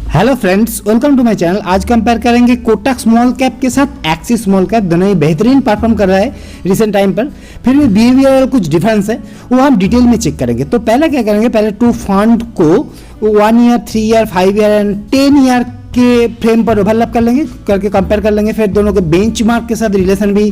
Hello friends, welcome to my channel. आज compare करेंगे Kotak small cap के साथ एक्सिस स्मॉल कैप। दोनों ही बेहतरीन परफॉर्म कर रहा है रिसेंट टाइम पर। फिर भी बिहेवियर कुछ डिफरेंस है, वो हम डिटेल में चेक करेंगे। तो पहले क्या करेंगे, पहले टू फंड को 1 year, 3 year, 5 year and 10 year के फ्रेम पर ओवरलैप कर लेंगे, करके कंपेयर कर लेंगे। फिर दोनों के बेंचमार्क के साथ रिलेशन भी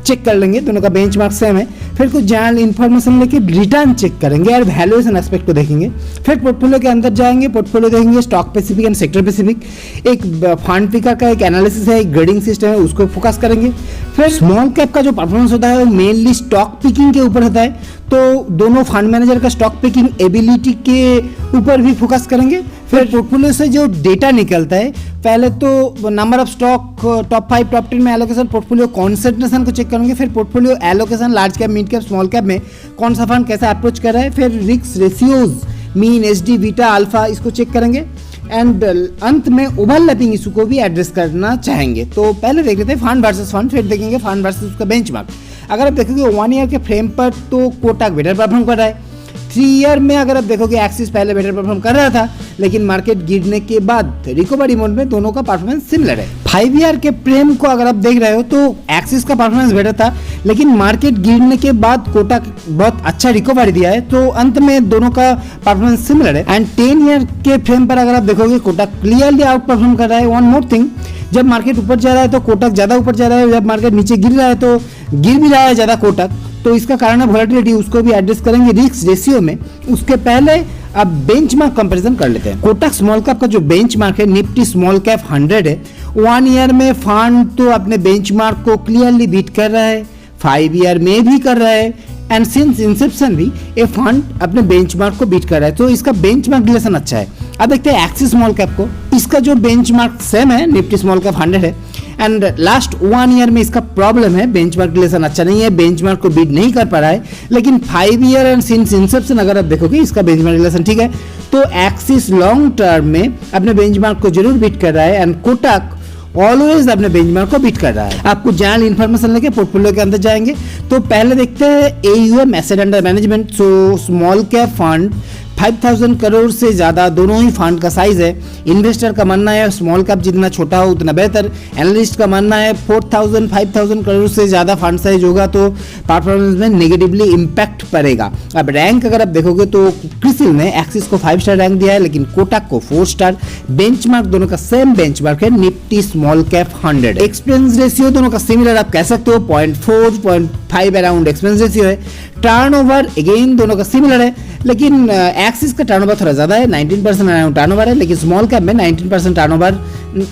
चेक कर लेंगे, दोनों का बेंचमार्क सेम है। फिर कुछ जनरल इन्फॉर्मेशन लेके रिटर्न चेक करेंगे और वैल्यूएशन एस्पेक्ट को देखेंगे। फिर पोर्टफोलियो के अंदर जाएंगे, पोर्टफोलियो देखेंगे stock specific and sector specific. एक फंड पिकर का एक एनालिसिस है, एक ग्रेडिंग सिस्टम है, उसको फोकस करेंगे। फिर स्मॉल कैप का जो परफॉर्मेंस होता है वो मेनली स्टॉक पिकिंग के ऊपर होता है, तो दोनों फंड मैनेजर का स्टॉक पिकिंग एबिलिटी के ऊपर भी फोकस करेंगे। फिर पोर्टफोलियो से जो डेटा निकलता है, पहले तो number of stock, top 5 top 10 में एलोकेशन, पोर्टफोलियो कॉन्सेंट्रेशन को चेक करेंगे। फिर portfolio allocation large cap, mid cap, small cap में कौन सा फंड कैसा अप्रोच कर रहा है। फिर risk ratios, mean, SD, beta, alpha, इसको चेक करेंगे। एंड अंत में ओवरलैपिंग इशू को भी एड्रेस करना चाहेंगे। तो पहले देख लेते हैं फंड वर्सेस फंड, फिर देखेंगे फंड वर्सेस उसका बेंचमार्क। अगर आप देखोगे 1 ईयर के फ्रेम पर तो कोटक बेटर परफॉर्म कर रहा है। 3 ईयर में अगर आप देखोगे एक्सिस पहले बेटर परफॉर्म कर रहा था, लेकिन मार्केट गिरने के बाद रिकवरी मोड में दोनों का परफॉर्मेंस सिमिलर है। 5 ईयर के फ्रेम को अगर आप देख रहे हो तो एक्सिस का परफॉर्मेंस बेटर था, लेकिन मार्केट गिरने के बाद कोटक बहुत अच्छा रिकवरी दिया है, तो अंत में दोनों का परफॉर्मेंस सिमिलर है। एंड 10 ईयर के फ्रेम पर अगर आप देखोगे कोटक क्लियरली आउट परफॉर्म कर रहा है। वन मोर थिंग, जब मार्केट ऊपर जा रहा है तो कोटक ज़्यादा ऊपर जा रहा है, जब मार्केट नीचे गिर रहा है तो गिर भी रहा है ज़्यादा कोटक। तो इसका कारण है वोलेटिलिटी, उसको भी एड्रेस करेंगे रिस्क रेशियो में। उसके पहले अब बेंचमार्क कंपैरिजन कर लेते हैं। कोटक स्मॉल कैप का जो बेंचमार्क है निफ्टी स्मॉल कैप 100 है। 1 ईयर में फंड तो अपने बेंचमार्क को क्लियरली बीट कर रहा है, 5 ईयर में भी कर रहा है, एंड सिंस इंसेप्शन भी ये फंड अपने बेंचमार्क को बीट कर रहा है, तो इसका बेंचमार्क रिलेशन अच्छा है। अब देखते हैं एक्सिस स्मॉल कैप को। इसका जो बेंचमार्क सेम है, निफ्टी स्मॉल कैप 100 है, एंड लास्ट 1 ईयर में इसका प्रॉब्लम है, बेंचमार्क रिलेशन अच्छा नहीं है, बेंचमार्क को बीट नहीं कर पा रहा है। लेकिन 5 ईयर एंड सिंस इंसेप्शन अगर आप देखोगे इसका बेंचमार्क रिलेशन ठीक है। तो एक्सिस लॉन्ग टर्म में अपने बेंचमार्क को जरूर बीट कर रहा है, एंड कोटक ऑलवेज अपने बेंचमार्क को बीट कर रहा है। आपको जनरल इन्फॉर्मेशन लेके पोर्टफोलियो के अंदर जाएंगे। तो पहले देखते हैं AUM, asset under management. So small cap fund 5000 crore से ज़्यादा दोनों ही फंड का साइज है। इन्वेस्टर का मानना है स्मॉल कैप जितना छोटा हो उतना बेहतर। एनालिस्ट का मानना है 4000 5000 करोड़ से ज़्यादा फंड साइज होगा तो परफॉर्मेंस में नेगेटिवली इम्पैक्ट पड़ेगा। अब रैंक अगर आप देखोगे तो क्रिसिल ने एक्सिस को 5 स्टार रैंक दिया है, लेकिन कोटक को 4 स्टार। बेंचमार्क दोनों का सेम बेंचमार्क है, Nifty small cap 100। Expense ratio दोनों का सिमिलर आप कह सकते हो, 0.4 0.5 अराउंड एक्सपेंस रेशियो है। टर्नओवर अगेन दोनों का सिमिलर है, लेकिन एक्सिस का टर्नओवर थोड़ा ज़्यादा है, 19% अराउंड टर्नओवर है, लेकिन स्मॉल कैप में 19% टर्नओवर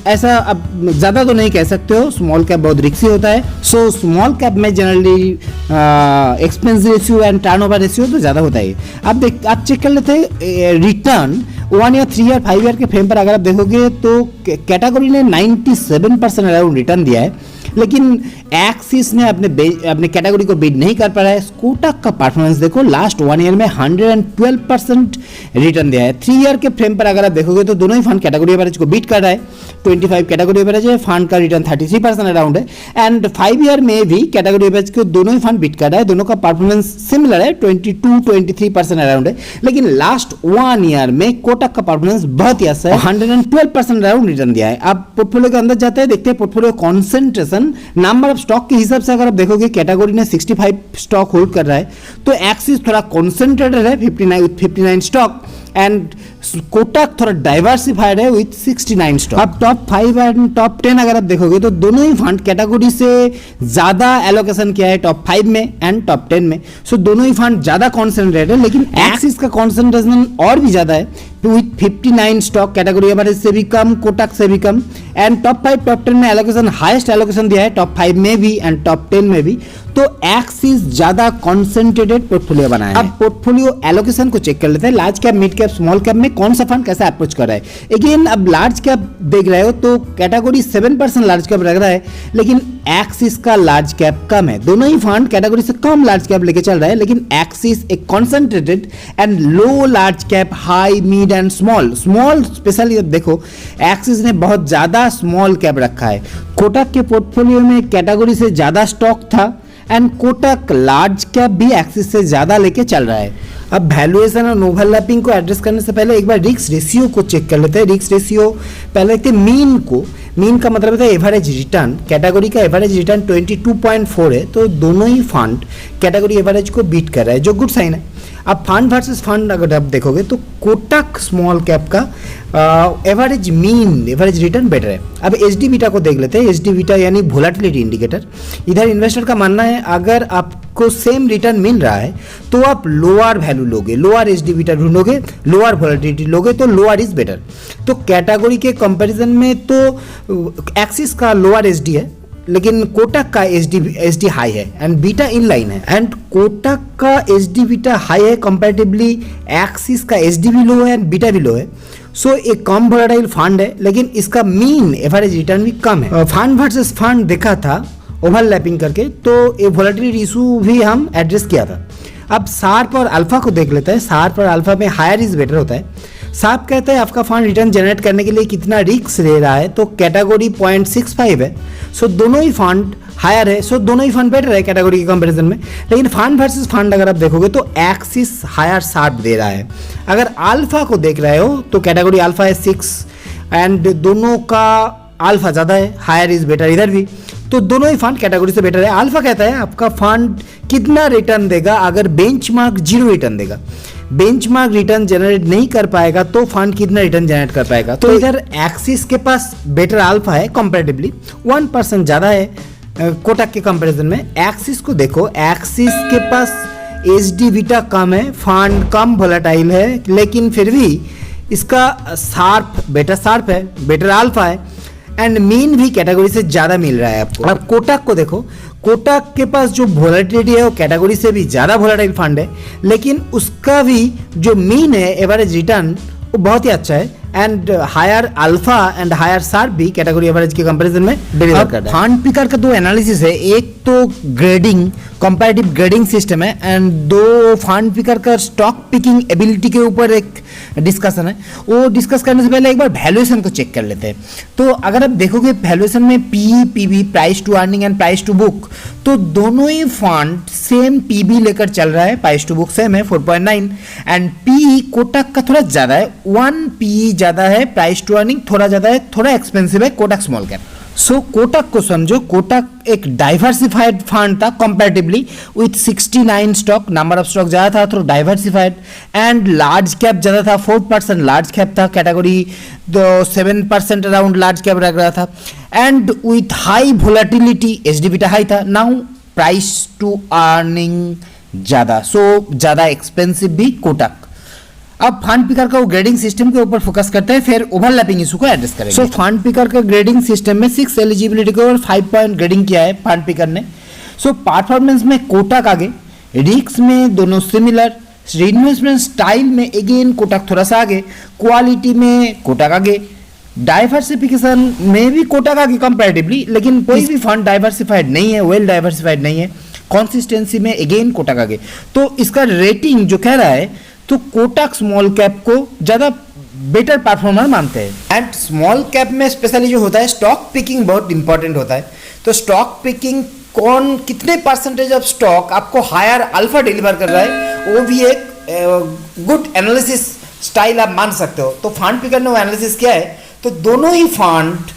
ऐसा अब ज़्यादा तो नहीं कह सकते हो, स्मॉल कैप बहुत रिक्सी होता है। सो स्मॉल कैप में generally expense ratio and turnover ratio तो ज़्यादा होता है। आप चेक कर लेते हैं रिटर्न 1 ईयर, 3 ईयर, 5 ईयर के फ्रेम पर अगर आप देखोगे तो कैटेगरी ने 97% अराउंड रिटर्न दिया है, लेकिन एक्सिस ने अपने कैटेगरी को बीट नहीं कर पा रहा है। कोटक का परफॉर्मेंस देखो, लास्ट 1 ईयर में 112% रिटर्न दिया है। 3 ईयर के फ्रेम पर अगर आप देखोगे तो दोनों ही फंड कैटेगरी एवरेज को बीट कर रहा है, 25 कैटेगरी एवरेज है, फंड का रिटर्न 33% अराउंड है। एंड 5 ईयर में भी कैटेगरी एवरेज को दोनों ही फंड बीट कर रहा है, दोनों का परफॉर्मेंस सिमिलर है, 22-23% अराउंड है। लेकिन लास्ट 1 ईयर में कोटक का परफॉर्मेंस बहुत ही अच्छा है, 112% अराउंड रिटर्न दिया है। अब पोर्टफोलियो के अंदर जाते हैं, देखते हैं portfolio concentration. Number of stock के हिसाब से अगर आप देखोगे कैटेगरी ने 65 स्टॉक होल्ड कर रहा है, तो एक्सिस थोड़ा कॉन्सेंट्रेटेड है 59 स्टॉक, एंड कोटक थोड़ा डाइवर्सिफाइड है विथ 69 स्टॉक। अब टॉप 5 एंड टॉप 10 अगर आप देखोगे तो दोनों ही फंड कैटेगरी से ज़्यादा एलोकेशन किया है टॉप 5 में एंड टॉप 10 में। सो दोनों ही फंड ज़्यादा कॉन्सेंट्रेटेड है, लेकिन एक्सिस का कॉन्सेंट्रेशन और भी ज़्यादा है विथ 59 स्टॉक, कैटेगरी एवरेज से भी कम, कोटक से भी कम। एंड टॉप 5 टॉप 10 में एलोकेशन हाईएस्ट एलोकेशन दिया है, टॉप 5 में भी एंड टॉप 10 में भी। तो एक्सिस ज्यादा कॉन्सेंट्रेटेड पोर्टफोलियो बनाया है। अब पोर्टफोलियो एलोकेशन को चेक कर लेते हैं, large cap, mid cap, small cap में कौन सा फंड कैसा अप्रोच कर रहा है। अगेन अब लार्ज कैप देख रहे हो तो कैटेगरी 7% लार्ज कैप लग रहा है, लेकिन एक्सिस का लार्ज कैप कम है। दोनों ही फंड कैटेगरी से कम लार्ज कैप लेके चल रहा है, लेकिन एक्सिस एक concentrated and low large cap, high, mid and small specially देखो एक्सिस ने बहुत ज्यादा स्मॉल कैप रखा है। कोटक के पोर्टफोलियो में कैटेगरी से ज्यादा स्टॉक था एंड कोटक लार्ज कैप भी एक्सिस से ज़्यादा लेके चल रहा है। अब वैल्यूएशन और ओवरलैपिंग को एड्रेस करने से पहले एक बार रिस्क रेशियो को चेक कर लेते हैं। रिस्क रेशियो पहले देखते हैं मीन को। मीन का मतलब होता है एवरेज रिटर्न। कैटेगरी का एवरेज रिटर्न 22.4 है, तो दोनों ही फंड कैटेगरी एवरेज को बीट कर रहा है, जो गुड साइन है। अब फंड वर्सेस फंड अगर आप देखोगे तो कोटक स्मॉल कैप का एवरेज रिटर्न बेटर है। अब एचडी बीटा को देख लेते हैं। एचडी बीटा यानी वोलेटिलिटी इंडिकेटर। इधर इन्वेस्टर का मानना है अगर आपको सेम रिटर्न मिल रहा है तो आप लोअर वैल्यू लोगे, लोअर एचडी बीटा ढूंढोगे, लोअर वोलेटिलिटी लोगे, तो लोअर इज बेटर। तो कैटेगरी के कंपैरिजन में तो एक्सिस का लोअर एचडी है, लेकिन कोटक का एचडी हाई है एंड बीटा इन लाइन है। एंड कोटक का एचडी बीटा हाई है कंपैरेटिवली, एक्सिस का एचडी भी लो है एंड बीटा भी लो है। सो एक कम वोलेटाइल फंड है, लेकिन इसका मीन एवरेज रिटर्न भी कम है। फंड वर्सेस फंड देखा था ओवरलैपिंग करके, तो ये वोलेटिलिटी इशू भी हम एड्रेस किया था। अब शार्प और अल्फा को देख लेते हैं। शार्प और अल्फा में हायर इज बेटर होता है। शार्प कहता है आपका फंड रिटर्न जनरेट करने के लिए कितना रिस्क ले रहा है, तो कैटेगरी 0.65 है, सो दोनों ही फंड हायर है, सो दोनों ही फंड बेटर है कैटेगरी के कंपैरिजन में। लेकिन फंड वर्सेस फंड अगर आप देखोगे तो एक्सिस हायर शार्प दे रहा है। अगर अल्फा को देख रहे हो तो कैटेगरी अल्फा है 6 एंड दोनों का अल्फा ज़्यादा है, हायर इज बेटर इधर भी, तो दोनों ही फंड कैटेगरी से बेटर है। अल्फा कहता है आपका फंड कितना रिटर्न देगा अगर बेंचमार्क 0 रिटर्न देगा, बेंचमार्क रिटर्न जनरेट नहीं कर पाएगा तो फंड कितना रिटर्न जनरेट कर पाएगा। तो इधर एक्सिस के पास बेटर अल्फा है कंपैरेटिवली, 1% ज़्यादा है कोटक के कंपैरिजन में। एक्सिस को देखो, एक्सिस के पास एचडी बीटा कम है, फंड कम वोलेटाइल है, लेकिन फिर भी इसका बेटर शार्प है, बेटर अल्फा है एंड मीन भी कैटेगरी से ज़्यादा मिल रहा है आपको। अब कोटक को देखो, कोटक के पास जो वोलेटिलिटी है वो कैटेगरी से भी ज़्यादा वोलेटाइल फंड है, लेकिन उसका भी जो मीन है एवरेज रिटर्न वो बहुत ही अच्छा है and higher alpha and higher Sharpe भी कैटेगरी एवरेज के कंपैरिजन में डिलीवर करता है। फंड पिकर का दो एनालिसिस है, एक तो ग्रेडिंग कंपैरेटिव ग्रेडिंग सिस्टम है एंड दो फंड पिकर का स्टॉक पिकिंग एबिलिटी के ऊपर एक डिस्कशन है। वो डिस्कस करने से पहले एक बार वैल्यूएशन को चेक कर लेते हैं। तो अगर आप देखोगे वैल्यूएशन में P, PB, price to earning and price to book, तो दोनों ही फंड सेम पीबी लेकर चल रहा है, प्राइस टू बुक सेम है 4.9 एंड पी कोटक का थोड़ा ज़्यादा है, 1 पी ज़्यादा है, प्राइस टू अर्निंग थोड़ा ज़्यादा है, थोड़ा एक्सपेंसिव है कोटक स्मॉल कैप। सो कोटक को समझो, कोटक एक डाइवर्सिफाइड फंड था comparatively with 69 stock, number of stock ज़्यादा था तो डाइवर्सिफाइड एंड लार्ज कैप ज़्यादा था, 4% लार्ज कैप था, कैटेगरी तो 7% अराउंड लार्ज कैप रख रहा था and with high volatility, HD beta high था। नाउ प्राइस टू अर्निंग ज़्यादा, सो ज़्यादा एक्सपेंसिव भी कोटक। अब फंड पिकर का वो ग्रेडिंग सिस्टम के ऊपर फोकस करते हैं, फिर ओवरलैपिंग इशू को एड्रेस करेंगे। सो फंड पिकर का ग्रेडिंग सिस्टम में 6 एलिजिबिलिटी के ऊपर 5 पॉइंट ग्रेडिंग किया है फंड पिकर ने। सो परफॉर्मेंस में कोटक आगे, रिस्क में दोनों सिमिलर, इन्वेस्टमेंट स्टाइल में अगेन कोटक थोड़ा सा आगे, क्वालिटी में कोटक आगे, डाइवर्सिफिकेशन में भी कोटक आगे कंपैरेटिवली, लेकिन कोई भी फंड डाइवर्सिफाइड नहीं है, वेल डाइवर्सिफाइड नहीं है। कंसिस्टेंसी में अगेन कोटक आगे। तो इसका रेटिंग जो कह रहा है तो कोटक स्मॉल कैप को ज़्यादा बेटर परफॉर्मर मानते हैं। एंड स्मॉल कैप में स्पेशली जो होता है स्टॉक पिकिंग बहुत इंपॉर्टेंट होता है। तो स्टॉक पिकिंग कितने परसेंटेज ऑफ स्टॉक आपको हायर अल्फा डिलीवर कर रहा है, वो भी एक गुड एनालिसिस स्टाइल आप मान सकते हो। तो फंड पिकर ने वो एनालिसिस किया है, तो दोनों ही फंड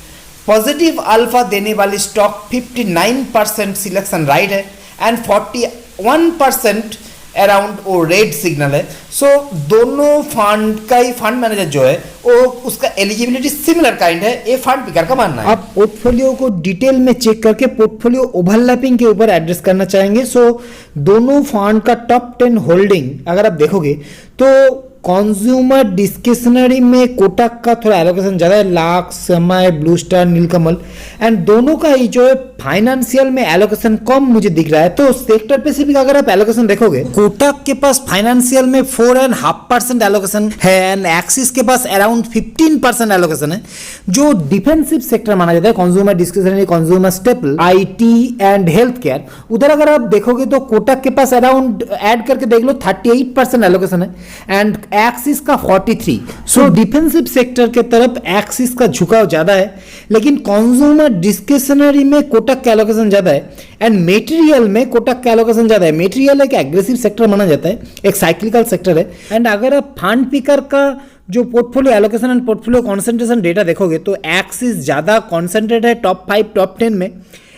पॉजिटिव अल्फा देने वाली स्टॉक 59% सिलेक्शन राइट है एंड 41% अराउंड वो रेड सिग्नल है। सो दोनों फंड का ही फंड मैनेजर जो है वो उसका एलिजिबिलिटी सिमिलर काइंड है, ये फंड पिकर का मानना है। आप पोर्टफोलियो को डिटेल में चेक करके पोर्टफोलियो ओवरलैपिंग के ऊपर एड्रेस करना चाहेंगे। सो दोनों फंड का टॉप 10 होल्डिंग अगर आप देखोगे तो कंज्यूमर डिस्क्रिशनरी में कोटक का थोड़ा एलोकेशन ज़्यादा है, लाक्स, समय, ब्लू स्टार, नीलकमल एंड दोनों का ही जो है फाइनेंशियल में एलोकेशन कम मुझे दिख रहा है। तो सेक्टर स्पेसिफिक अगर आप एलोकेशन देखोगे, कोटक के पास फाइनेंशियल में 4.5% एलोकेशन है एंड एक्सिस के पास अराउंड 15% एलोकेशन है, जो डिफेंसिव सेक्टर माना जाता है, consumer discretionary, consumer staple, IT and health care. उधर अगर आप देखोगे तो कोटक के पास अराउंड ऐड करके देख लो 38% एलोकेशन है एंड एक्सिस का 43। सो डिफेंसिव सेक्टर के तरफ एक्सिस का झुकाव ज्यादा है, लेकिन कंज्यूमर डिस्क्रिशनरी में कोटक का एलोकेशन ज्यादा है एंड मेटेरियल में कोटक का एलोकेशन ज्यादा है। मेटेरियल एक एग्रेसिव सेक्टर माना जाता है, एक साइक्लिकल सेक्टर है। एंड अगर आप फंड पिकर का जो portfolio allocation and portfolio concentration data देखोगे तो एक्सिस ज्यादा कॉन्सेंट्रेट है टॉप 5 टॉप 10 में।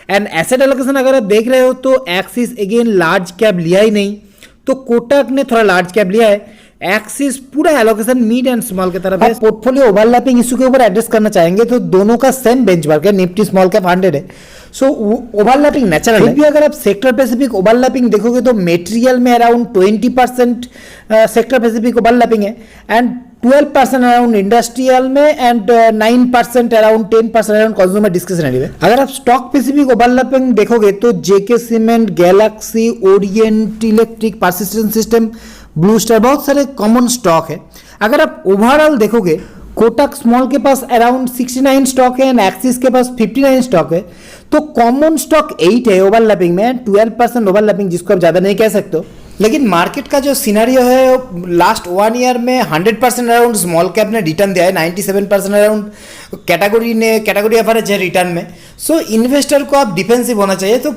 एंड एसेट एलोकेशन अगर आप देख रहे हो तो एक्सिस अगेन लार्ज कैप लिया ही नहीं, तो कोटक ने थोड़ा लार्ज कैप लिया है। एक्सिस पूरा एलोकेशन मिड एंड स्मॉल की तरफ है। पोर्टफोलियो ओवरलैपिंग इशू के ऊपर एड्रेस करना चाहेंगे तो दोनों का सेम बेंचमार्क है, निफ्टी स्मॉल कैप 100 है। सो ओवरलैपिंग नेचुरल है। भी अगर आप सेक्टर स्पेसिफिक ओवरलैपिंग देखोगे तो मेटेरियल में अराउंड 20% सेक्टर स्पेसिफिक ओवरलैपिंग है एंड 12% अराउंड इंडस्ट्रियल में and 9% around 10% around consumer discretionary में। अगर आप स्टॉक स्पेसिफिक ओवरलैपिंग देखोगे तो JK Cement, Galaxy, Orient Electric, Persistent System, Blue Star, बहुत सारे कॉमन स्टॉक है। अगर आप ओवरऑल देखोगे कोटक स्मॉल के पास अराउंड 69 स्टॉक है एंड एक्सिस के पास 59 स्टॉक है, तो कॉमन स्टॉक 8 है ओवरलैपिंग में, 12% ओवरलैपिंग जिसको आप ज्यादा नहीं कह सकते हो। लेकिन मार्केट का जो सिनेरियो है लास्ट 1 ईयर में 100% अराउंड स्मॉल कैप ने रिटर्न दिया है, 97% अराउंड कैटेगरी एवरेज है रिटर्न में। सो इन्वेस्टर को आप डिफेंसिव होना चाहिए। तो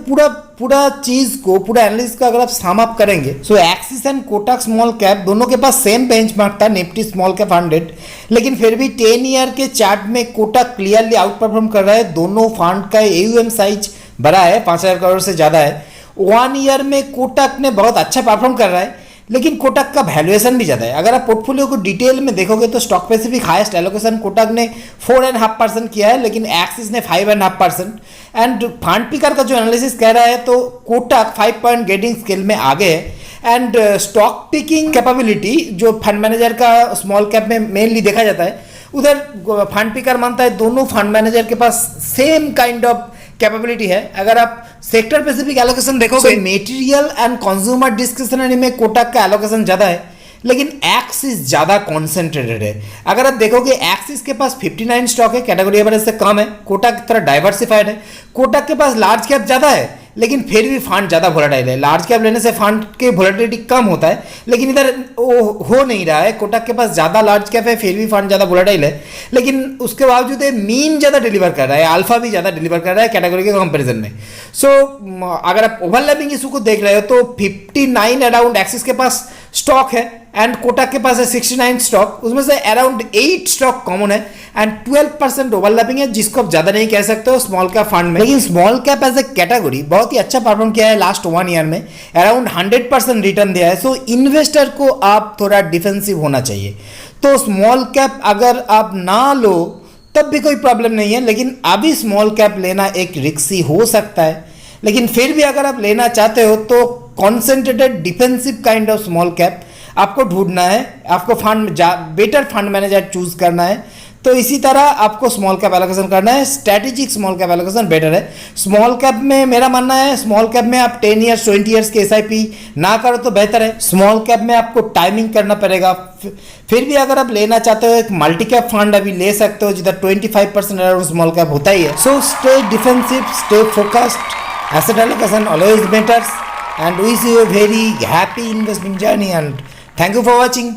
पूरा चीज को, पूरा एनालिसिस को अगर आप सम अप करेंगे, so Axis and Kotak small cap दोनों के पास सेम बेंचमार्क था, निफ्टी स्मॉल कैप 100, लेकिन फिर भी 10 ईयर के चार्ट में कोटक क्लियरली आउट परफॉर्म कर रहा है। दोनों फंड का AUM साइज बड़ा है, 5,000 करोड़ से ज्यादा है। 1 ईयर में कोटक ने बहुत अच्छा परफॉर्म कर रहा है, लेकिन कोटक का वैल्यूएशन भी ज़्यादा है। अगर आप पोर्टफोलियो को डिटेल में देखोगे तो stock specific highest allocation Kotak ने 4.5% किया है, लेकिन एक्सिस ने 5.5%। एंड फंड पिकर का जो एनालिसिस कह रहा है तो कोटक 5 पॉइंट गेटिंग स्केल में आगे है। एंड स्टॉक पिकिंग कैपेबिलिटी जो फंड मैनेजर का स्मॉल कैप में मेनली देखा जाता है, उधर फंड पिकर मानता है दोनों फंड मैनेजर के पास सेम काइंड ऑफ कैपेबिलिटी है। अगर आप सेक्टर स्पेसिफिक एलोकेशन देखोगे, मेटेरियल एंड कंज्यूमर डिस्क्रिशनरी में कोटक का एलोकेशन ज्यादा है, लेकिन एक्सिस ज्यादा कॉन्सेंट्रेटेड है। अगर आप देखोगे एक्सिस के पास 59 स्टॉक है, कैटेगरी एवरेज से कम है। कोटक थोड़ा डाइवर्सिफाइड है। कोटक के पास लार्ज कैप ज्यादा है, लेकिन फिर भी फंड ज्यादा वोलेटाइल है। लार्ज कैप लेने से फंड के वोलेटिलिटी कम होता है, लेकिन इधर वो हो नहीं रहा है। कोटक के पास ज्यादा लार्ज कैप है, फिर भी फंड ज्यादा वोलेटाइल है, लेकिन उसके बावजूद मीन ज्यादा डिलीवर कर रहा है, अल्फा भी ज्यादा डिलीवर कर रहा है कैटेगरी के कंपैरिजन में। सो अगर आप ओवरलैपिंग इशू को देख रहे हो तो 59 अराउंड एक्सिस के पास स्टॉक है एंड कोटक के पास है 69 स्टॉक, उसमें से अराउंड 8 स्टॉक कॉमन है एंड 12% ओवरलैपिंग है, जिसको आप ज्यादा नहीं कह सकते हो स्मॉल कैप फंड में। लेकिन small cap as a category बहुत ही अच्छा परफॉर्म किया है लास्ट 1 ईयर में, अराउंड 100% रिटर्न दिया है। सो इन्वेस्टर को आप थोड़ा डिफेंसिव होना चाहिए। तो स्मॉल कैप अगर आप ना लो तब भी कोई प्रॉब्लम नहीं है, लेकिन अभी स्मॉल कैप लेना एक रिस्की हो सकता है। लेकिन फिर भी अगर आप लेना चाहते हो तो concentrated defensive kind of small cap आपको ढूंढना है, आपको बेटर फंड मैनेजर चूज करना है। तो इसी तरह आपको स्मॉल कैप एलोकेशन करना है। Strategic small cap allocation better है। स्मॉल कैप में मेरा मानना है, स्मॉल कैप में आप 10 ईयर्स 20 ईयर्स के SIP ना करो तो बेहतर है। स्मॉल कैप में आपको टाइमिंग करना पड़ेगा। फिर भी अगर आप लेना चाहते हो एक मल्टी कैप फंड अभी ले सकते हो, जिधर 25% अराउंड स्मॉल कैप होता ही है। So stay defensive, stay focused, asset allocation always matters, and wish you a very happy investment journey, and thank you for watching.